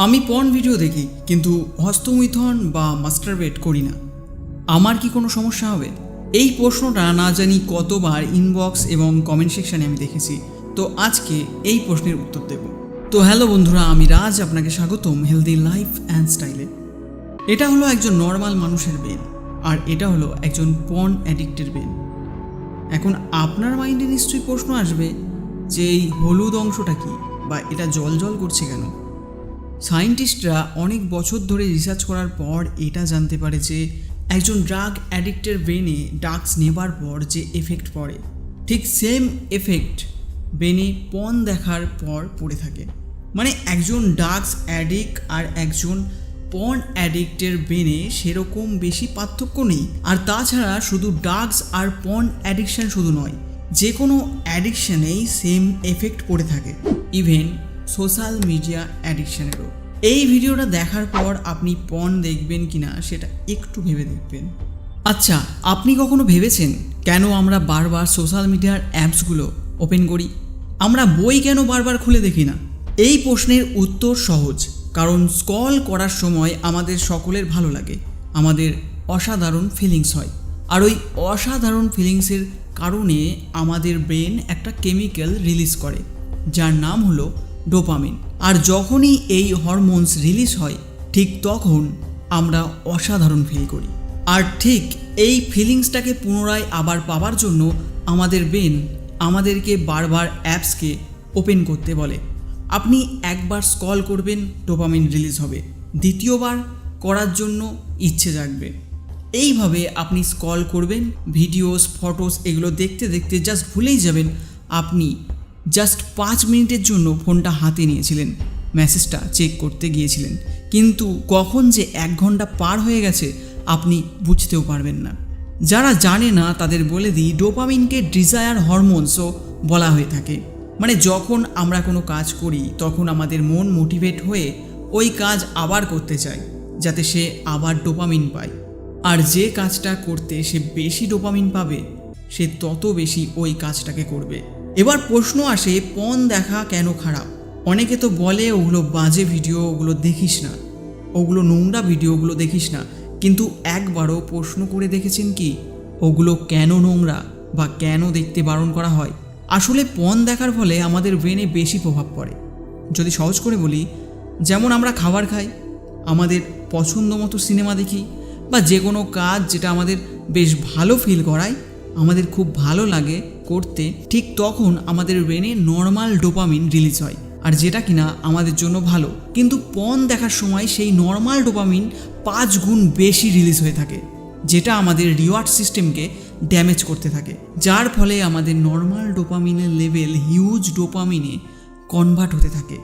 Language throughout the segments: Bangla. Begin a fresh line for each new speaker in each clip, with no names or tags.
আমি পর্ন ভিডিও দেখি কিন্তু হস্তমৈথুন বা মাস্টারবেট করি না। আমার কি কোনো সমস্যা হবে? এই প্রশ্নটা না জানি কতবার ইনবক্স এবং কমেন্ট সেকশানে আমি দেখেছি। তো আজকে এই প্রশ্নের উত্তর দেব। তো হ্যালো বন্ধুরা, আমি রাজ, আপনাকে স্বাগতম হেলদি লাইফ অ্যান্ড স্টাইলে। এটা হলো একজন নর্মাল মানুষের ব্রেন, আর এটা হলো একজন পর্ন অ্যাডিক্টের ব্রেন। এখন আপনার মাইন্ডে নিশ্চয়ই প্রশ্ন আসবে যে এই হলুদ অংশটা কি, বা এটা জল জল করছে কেন? সায়েন্টিস্টরা অনেক বছর ধরে রিসার্চ করার পর এটা জানতে পারে যে একজন ড্রাগ অ্যাডিক্টের ব্রেনে ড্রাগস নেবার পর যে এফেক্ট পড়ে, ঠিক সেম এফেক্ট ব্রেনে পর্ন দেখার পর পড়ে থাকে। মানে একজন ড্রাগস অ্যাডিক্ট আর একজন পর্ন অ্যাডিক্টের ব্রেনে সেরকম বেশি পার্থক্য নেই। আর তাছাড়া শুধু ড্রাগস আর পর্ন অ্যাডিকশান শুধু নয়, যে কোনো অ্যাডিকশানেই সেম এফেক্ট পড়ে থাকে, ইভেন সোশ্যাল মিডিয়া অ্যাডিকশানেরও। এই ভিডিওটা দেখার পর আপনি পর্ন দেখবেন কিনা সেটা একটু ভেবে দেখবেন। আচ্ছা, আপনি কখনো ভেবেছেন কেন আমরা বারবার সোশ্যাল মিডিয়ার অ্যাপসগুলো ওপেন করি? আমরা বই কেন বারবার খুলে দেখি না? এই প্রশ্নের উত্তর সহজ, কারণ স্ক্রল করার সময় আমাদের সকলের ভালো লাগে, আমাদের অসাধারণ ফিলিংস হয়। আর ওই অসাধারণ ফিলিংসের কারণে আমাদের ব্রেন একটা কেমিক্যাল রিলিজ করে, যার নাম হলো ডোপামিন। আর যখনই এই হরমোনস রিলিজ হয়, ঠিক তখন আমরা অসাধারণ ফিল করি। আর ঠিক এই ফিলিংসটাকে পুনরায় আবার পাওয়ার জন্য আমাদের ব্রেন আমাদেরকে বারবার অ্যাপসকে ওপেন করতে বলে। আপনি একবার স্ক্রল করবেন, ডোপামিন রিলিজ হবে, দ্বিতীয়বার করার জন্য ইচ্ছে জাগবে। এইভাবে আপনি স্ক্রল করবেন, ভিডিওস, ফটোস এগুলো দেখতে দেখতে জাস্ট ভুলেই যাবেন আপনি জাস্ট 5 মিনিটের জন্য ফোনটা হাতে নিয়েছিলেন, মেসেজটা চেক করতে গিয়েছিলেন, কিন্তু কখন যে 1 ঘন্টা পার হয়ে গেছে আপনি বুঝতেও পারবেন না। যারা জানে না তাদের বলে দিই, ডোপামিনকে ডিজায়ার হরমোনসও বলা হয়ে থাকে। মানে যখন আমরা কোনো কাজ করি তখন আমাদের মন মোটিভেট হয়ে ওই কাজ আবার করতে চায়, যাতে সে আবার ডোপামিন পায়। আর যে কাজটা করতে সে বেশি ডোপামিন পাবে, সে তত বেশি ওই কাজটাকে করবে। এবার প্রশ্ন আসে, পর্ন দেখা কেন খারাপ? অনেকে তো বলে ওগুলো বাজে ভিডিও, ওগুলো দেখিস না, ওগুলো নোংরা ভিডিও, ওগুলো দেখিস না। কিন্তু একবারও প্রশ্ন করে দেখেছেন কি ওগুলো কেন নোংরা বা কেন দেখতে বারণ করা হয়? আসলে পর্ন দেখার ফলে আমাদের ব্রেনে বেশি প্রভাব পড়ে। যদি সহজ করে বলি, যেমন আমরা খাবার খাই, আমাদের পছন্দ মতো সিনেমা দেখি, বা যে কোনো কাজ যেটা আমাদের বেশ ভালো ফিল করায়, আমাদের খুব ভালো লাগে করতে, ঠিক তখন আমাদের ব্রেনে নর্মাল ডোপামিন রিলিজ হয়, আর যেটা কিনা আমাদের জন্য ভালো। কিন্তু পর্ন দেখার সময় সেই নর্মাল ডোপামিন 5 গুণ বেশি রিলিজ হয়ে থাকে, যেটা আমাদের রিওয়ার্ড সিস্টেমকে ড্যামেজ করতে থাকে, যার ফলে আমাদের নর্মাল ডোপামিনের লেভেল হিউজ ডোপামিনে কনভার্ট হতে থাকে।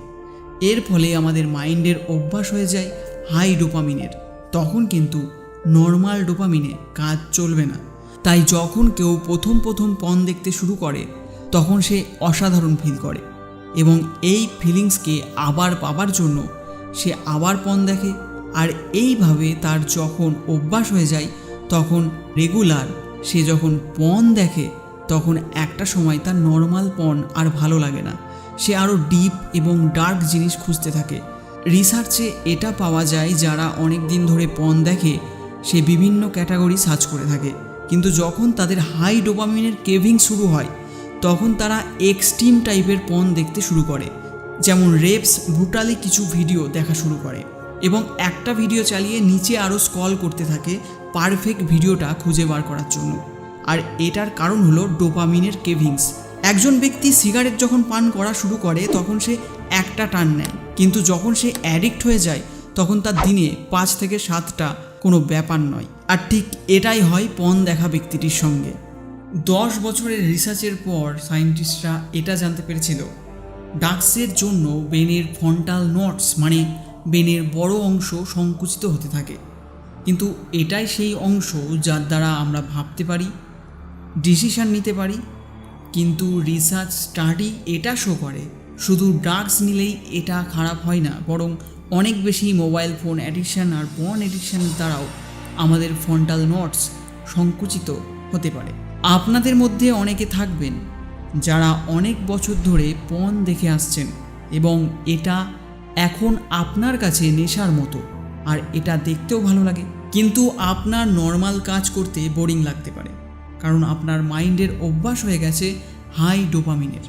এর ফলে আমাদের মাইন্ডের অভ্যাস হয়ে যায় হাই ডোপামিনের, তখন কিন্তু নর্মাল ডোপামিনে কাজ চলবে না। তাই যখন কেউ প্রথম পর্ন দেখতে শুরু করে তখন সে অসাধারণ ফিল করে, এবং এই ফিলিংসকে আবার পাবার জন্য সে আবার পর্ন দেখে। আর এইভাবে তার যখন অভ্যাস হয়ে যায়, তখন রেগুলার সে যখন পর্ন দেখে তখন একটা সময় তার নর্মাল পর্ন আর ভালো লাগে না, সে আরও ডিপ এবং ডার্ক জিনিস খুঁজতে থাকে। রিসার্চে এটা পাওয়া যায়, যারা অনেক দিন ধরে পর্ন দেখে সে বিভিন্ন ক্যাটাগরি সার্চ করে থাকে, কিন্তু যখন তাদের হাই ডোপামিনের ক্রেভিং শুরু হয় তখন তারা এক্সট্রিম টাইপের পর্ন দেখতে শুরু করে, যেমন রেপস, ব্রুটালি কিছু ভিডিও দেখা শুরু করে, এবং একটা ভিডিও চালিয়ে নিচে আরও স্ক্রল করতে থাকে পারফেক্ট ভিডিওটা খুঁজে বার করার জন্য। আর এটার কারণ হলো ডোপামিনের ক্রেভিংস। একজন ব্যক্তি সিগারেট যখন পান করা শুরু করে তখন সে একটা টান নেয়, কিন্তু যখন সে অ্যাডিক্ট হয়ে যায় তখন তার দিনে 5 থেকে 7টা কোনো ব্যাপার নয়। আর ঠিক এটাই হয় পর্ন দেখা ব্যক্তিটির সঙ্গে। 10 বছরের রিসার্চের পর সায়েন্টিস্টরা এটা জানতে পেরেছিল, ড্রাগসের জন্য ব্রেনের ফ্রন্টাল নটস মানে ব্রেনের বড় অংশ সংকুচিত হতে থাকে। কিন্তু এটাই সেই অংশ যার দ্বারা আমরা ভাবতে পারি, ডিসিশন নিতে পারি। কিন্তু রিসার্চ স্টাডি এটা শো করে শুধু ড্রাগস নিলেই এটা খারাপ হয় না, বরং অনেক বেশি মোবাইল ফোন অ্যাডিকশান আর পর্ন অ্যাডিকশানের দ্বারাও আমাদের ফ্রন্টাল নটস সংকুচিত হতে পারে। আপনাদের মধ্যে অনেকে থাকবেন যারা অনেক বছর ধরে পর্ন দেখে আসছেন, এবং এটা এখন আপনার কাছে নেশার মতো, আর এটা দেখতেও ভালো লাগে। কিন্তু আপনার নর্মাল কাজ করতে বোরিং লাগতে পারে, কারণ আপনার মাইন্ডের অভ্যাস হয়ে গেছে হাই ডোপামিনের।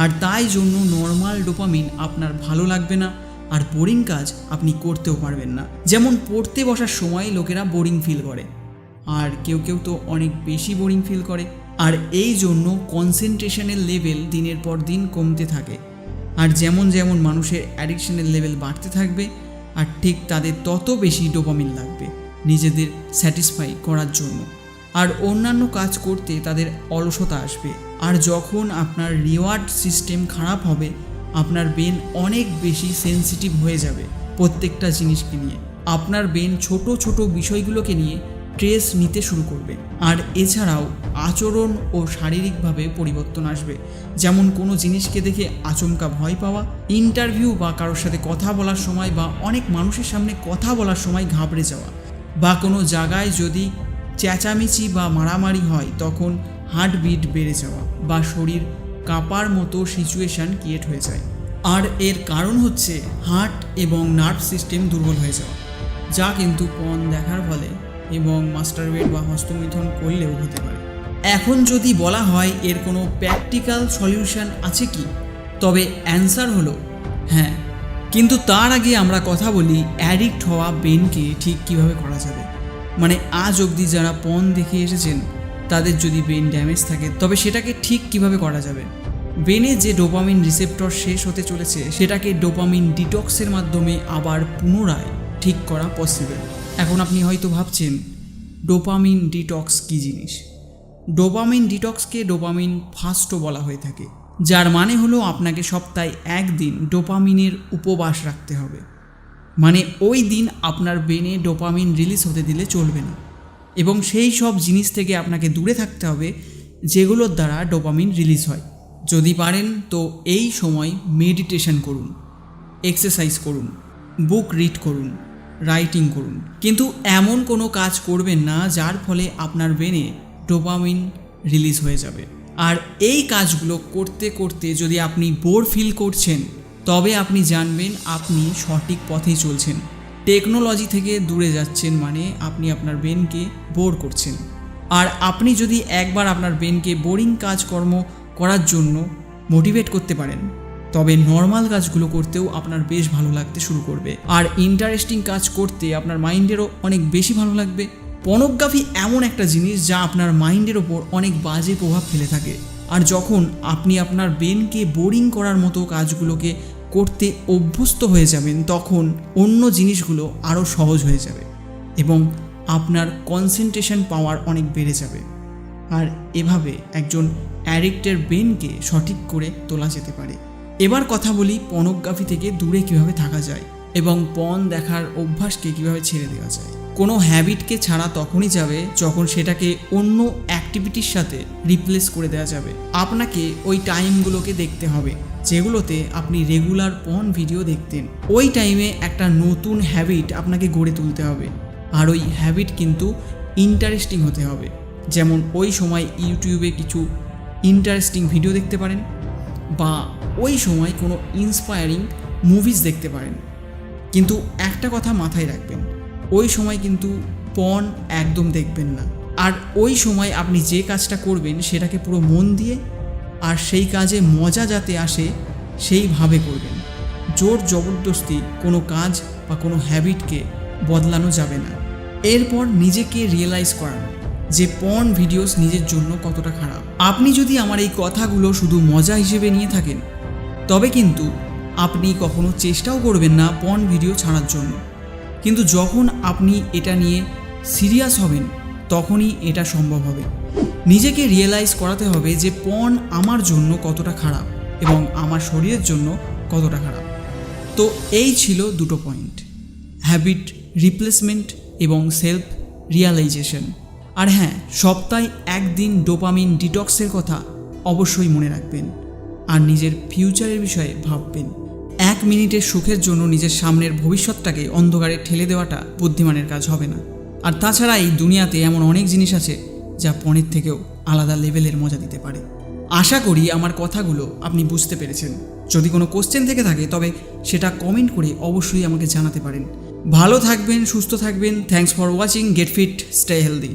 আর তাই জন্য নর্মাল ডোপামিন আপনার ভালো লাগবে না, আর বোরিং কাজ আপনি করতেও পারবেন না। যেমন পড়তে বসার সময় লোকেরা বোরিং ফিল করে, আর কেউ কেউ তো অনেক বেশি বোরিং ফিল করে, আর এই জন্য কনসেন্ট্রেশনের লেভেল দিনের পর দিন কমতে থাকে। আর যেমন যেমন মানুষের অ্যাডিকশনের লেভেল বাড়তে থাকবে, আর ঠিক তাদের তত বেশি ডোপামিন লাগবে নিজেদের স্যাটিসফাই করার জন্য, আর অন্যান্য কাজ করতে তাদের অলসতা আসবে। আর যখন আপনার রিওয়ার্ড সিস্টেম খারাপ হবে, আপনার ব্রেন অনেক বেশি সেন্সিটিভ হয়ে যাবে প্রত্যেকটা জিনিসকে নিয়ে। আপনার ব্রেন ছোট ছোট বিষয়গুলোকে নিয়ে স্ট্রেস নিতে শুরু করবে। আর এছাড়াও আচরণ ও শারীরিকভাবে পরিবর্তন আসবে, যেমন কোনো জিনিসকে দেখে আচমকা ভয় পাওয়া, ইন্টারভিউ বা কারোর সাথে কথা বলার সময় বা অনেক মানুষের সামনে কথা বলার সময় ঘাবড়ে যাওয়া, বা কোনো জায়গায় যদি চেঁচামেচি বা মারামারি হয় তখন হার্টবিট বেড়ে যাওয়া বা শরীর কাঁপার মতো সিচুয়েশান ক্রিয়েট হয়ে যায়। আর এর কারণ হচ্ছে হার্ট এবং নার্ভ সিস্টেম দুর্বল হয়ে যাওয়া, যা কিন্তু পর্ন দেখার ফলে এবং মাস্টারবেট বা হস্তমিথন করলেও হতে পারে। এখন যদি বলা হয় এর কোনো প্র্যাকটিক্যাল সলিউশন আছে কি, তবে অ্যান্সার হলো হ্যাঁ। কিন্তু তার আগে আমরা কথা বলি অ্যাডিক্ট হওয়া ব্রেনকে ঠিক কিভাবে করা যাবে। মানে আজ অবধি যারা পর্ন দেখে এসেছেন তাদের যদি ব্রেন ড্যামেজ থাকে, তবে সেটাকে ঠিক কিভাবে করা যাবে। ব্রেনে যে ডোপামিন রিসেপ্টর শেষ হতে চলেছে সেটাকে ডোপামিন ডিটক্সের মাধ্যমে আবার পুনরায় ঠিক করা পসিবল। এখন আপনি হয়তো ভাবছেন ডোপামিন ডিটক্স কী জিনিস। ডোপামিন ডিটক্সকে ডোপামিন ফাস্টও বলা হয়ে থাকে, যার মানে হলো আপনাকে সপ্তাহে একদিন ডোপামিনের উপবাস রাখতে হবে। মানে ওই দিন আপনার ব্রেনে ডোপামিন রিলিজ হতে দিলে চলবে না, এবং সেই সব জিনিস থেকে আপনাকে দূরে থাকতে হবে যেগুলোর দ্বারা ডোপামিন রিলিজ হয়। যদি পারেন তো এই সময় মেডিটেশন করুন, এক্সারসাইজ করুন, বুক রিড করুন, রাইটিং করুন, কিন্তু এমন কোনো কাজ করবেন না যার ফলে আপনার ব্রেনে ডোপামিন রিলিজ হয়ে যাবে। আর এই কাজগুলো করতে করতে যদি আপনি বোর ফিল করছেন, তবে আপনি জানবেন আপনি সঠিক পথেই চলছেন। টেকনোলজি থেকে দূরে যাচ্ছেন মানে আপনি আপনার ব্রেনকে বোর করছেন। আর আপনি যদি একবার আপনার ব্রেনকে বোরিং কাজকর্ম করার জন্য মোটিভেট করতে পারেন, তবে নর্মাল কাজগুলো করতেও আপনার বেশ ভালো লাগতে শুরু করবে। আর ইন্টারেস্টিং কাজ করতে আপনার মাইন্ডেরও অনেক বেশি ভালো লাগবে। পর্নোগ্রাফি এমন একটা জিনিস যা আপনার মাইন্ডের ওপর অনেক বাজে প্রভাব ফেলে থাকে। আর যখন আপনি আপনার ব্রেনকে বোরিং করার মতো কাজগুলোকে করতে অভ্যস্ত হয়ে যাবেন, তখন অন্য জিনিসগুলো আরও সহজ হয়ে যাবে এবং আপনার কনসেন্ট্রেশন পাওয়ার অনেক বেড়ে যাবে। আর এভাবে একজন অ্যাডিক্টের ব্রেনকে সঠিক করে তোলা যেতে পারে। এবার কথা বলি পর্নোগ্রাফি থেকে দূরে কিভাবে থাকা যায় এবং পর্ন দেখার অভ্যাসকে কিভাবে ছেড়ে দেওয়া যায়। কোনো হ্যাবিটকে ছাড়া তখনই যাবে যখন সেটাকে অন্য অ্যাক্টিভিটির সাথে রিপ্লেস করে দেওয়া যাবে। আপনাকে ওই টাইমগুলোকে দেখতে হবে যেগুলোতে আপনি রেগুলার পর্ন ভিডিও দেখতেন। ওই টাইমে একটা নতুন হ্যাবিট আপনাকে গড়ে তুলতে হবে, আর ওই হ্যাবিট কিন্তু ইন্টারেস্টিং হতে হবে। যেমন ওই সময় ইউটিউবে কিছু ইন্টারেস্টিং ভিডিও দেখতে পারেন, বা ওই সময় কোনো ইন্সপায়ারিং মুভিজ দেখতে পারেন। কিন্তু একটা কথা মাথায় রাখবেন, ওই সময় কিন্তু পর্ন একদম দেখবেন না। আর ওই সময় আপনি যে কাজটা করবেন সেটাকে পুরো মন দিয়ে আর সেই কাজে মজা যাতে আসে সেইভাবে করবেন। জোর জবরদস্তি কোনো কাজ বা কোনো হ্যাবিটকে বদলানো যাবে না। এরপর নিজেকে রিয়েলাইজ করানো যে পর্ন ভিডিওস নিজের জন্য কতটা খারাপ। আপনি যদি আমার এই কথাগুলো শুধু মজা হিসেবে নিয়ে থাকেন, তবে কিন্তু আপনি কখনো চেষ্টাও করবেন না পর্ন ভিডিও ছাড়ার জন্য। কিন্তু যখন আপনি এটা নিয়ে সিরিয়াস হবেন, তখনই এটা সম্ভব হবে। নিজেকে রিয়েলাইজ করাতে হবে যে পর্ন আমার জন্য কতটা খারাপ এবং আমার শরীরের জন্য কতটা খারাপ। তো এই ছিল দুটো পয়েন্ট, হ্যাবিট রিপ্লেসমেন্ট এবং সেলফ রিয়ালাইজেশন। আর হ্যাঁ, সপ্তাহে একদিন ডোপামিন ডিটক্সের কথা অবশ্যই মনে রাখবেন, আর নিজের ফিউচারের বিষয়ে ভাববেন। 1 মিনিটের সুখের জন্য নিজের সামনের ভবিষ্যৎটাকে অন্ধকারে ঠেলে দেওয়াটা বুদ্ধিমানের কাজ হবে না। আর তাছাড়া এই দুনিয়াতে এমন অনেক জিনিস আছে যা পর্নের থেকেও আলাদা লেভেলের মজা দিতে পারে। আশা করি আমার কথাগুলো আপনি বুঝতে পেরেছেন। যদি কোনো কোশ্চেন থেকে থাকে তবে সেটা কমেন্ট করে অবশ্যই আমাকে জানাতে পারেন। ভালো থাকবেন, সুস্থ থাকবেন। Thanks for watching. Get fit, stay healthy.